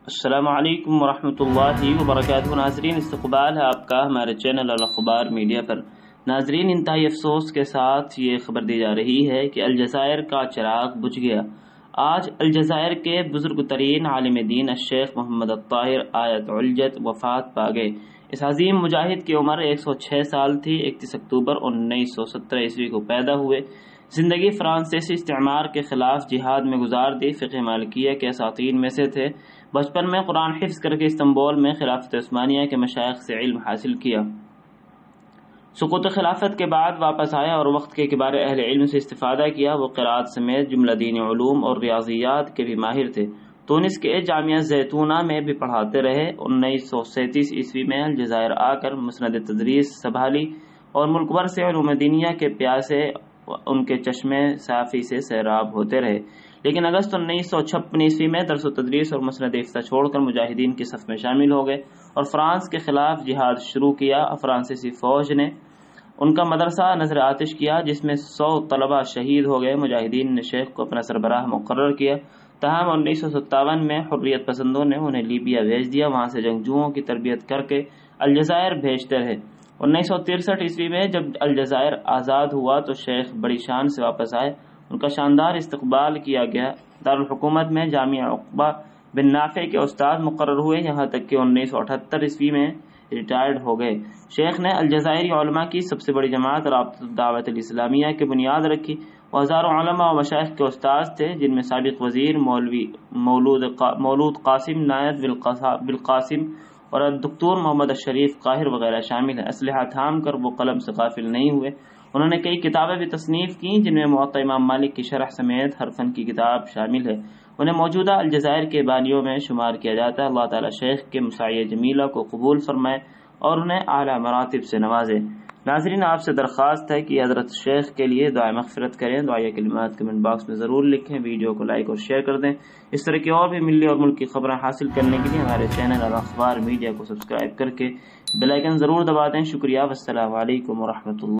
السلام علیکم ورحمۃ اللہ وبرکاتہ۔ ناظرین، استقبال ہے آپ کا ہمارے چینل الاخبار میڈیا پر۔ ناظرین، انتہائی افسوس کے ساتھ یہ خبر دی جا رہی ہے کہ الجزائر کا چراغ بجھ گیا۔ آج الجزائر کے بزرگ ترین عالم دین الشیخ محمد الطاہر آیت علجت وفات پا گئے۔ اس عظیم مجاہد کی عمر 106 سال تھی۔ 31 اکتوبر 1917 عیسوی کو پیدا ہوئے۔ زندگی فرانسیسی استعمار کے خلاف جہاد میں گزار دی۔ فقہ مالکیہ کے اساتین میں سے تھے۔ بچپن میں قرآن حفظ کر کے استنبول میں خلافت عثمانیہ کے مشائخ سے علم حاصل کیا۔ سقوط خلافت کے بعد واپس آیا اور وقت کے کبار اہل علم سے استفادہ کیا۔ وہ قرآت سمیت جملہ دینی علوم اور ریاضیات کے بھی ماہر تھے۔ تونس کے جامعہ زیتونہ میں بھی پڑھاتے رہے۔ 1937 عیسوی میں الجزائر آ کر مسند تدریس سنبھالی اور ملک بھر سے علوم دینیہ کے پیاسے ان کے چشمے صافی سے سیراب ہوتے رہے، لیکن اگست 1956 عیسوی میں درس و تدریس اور مسند افتہ چھوڑ کر مجاہدین کی صف میں شامل ہو گئے اور فرانس کے خلاف جہاد شروع کیا۔ فرانسیسی فوج نے ان کا مدرسہ نظر آتش کیا، جس میں 100 طلبہ شہید ہو گئے۔ مجاہدین نے شیخ کو اپنا سربراہ مقرر کیا، تاہم 1957 میں حریت پسندوں نے انہیں لیبیا بھیج دیا۔ وہاں سے جنگجوؤں کی تربیت کر کے الجزائر بھیجتے رہے۔ 1963 عیسوی میں جب الجزائر آزاد ہوا تو شیخ بڑی شان سے واپس آئے۔ ان کا شاندار استقبال کیا گیا۔ دارالحکومت میں جامعہ عقبہ بن نافع کے استاد مقرر ہوئے، یہاں تک کہ 1978 عیسوی میں ریٹائرڈ ہو گئے۔ شیخ نے الجزائری علماء کی سب سے بڑی جماعت رابطۃ الدعوۃ الاسلامیہ کی بنیاد رکھی۔ وہ ہزاروں علماء و مشائخ کے استاد تھے، جن میں سابق وزیر مولود قاسم نائت بالقاسم اور الدکتور محمد الشریف قاہر وغیرہ شامل ہیں۔ اسلحہ تھام کر وہ قلم سے غافل نہیں ہوئے۔ انہوں نے کئی کتابیں بھی تصنیف کیں، جن میں موطا امام مالک کی شرح سمیت ہر فن کی کتاب شامل ہے۔ انہیں موجودہ الجزائر کے بانیوں میں شمار کیا جاتا ہے۔ اللہ تعالی شیخ کے مساعی جمیلہ کو قبول فرمائے اور انہیں اعلیٰ مراتب سے نوازے۔ ناظرین، آپ سے درخواست ہے کہ حضرت شیخ کے لیے دعائے مغفرت کریں۔ دعائے کلمات کمنٹ باکس میں ضرور لکھیں۔ ویڈیو کو لائک اور شیئر کر دیں۔ اس طرح کی اور بھی ملی اور ملکی خبریں حاصل کرنے کے لیے ہمارے چینل الاخبار میڈیا کو سبسکرائب کر کے بیل آئیکن ضرور دبا دیں۔ شکریہ۔ والسلام علیکم ورحمۃ اللہ۔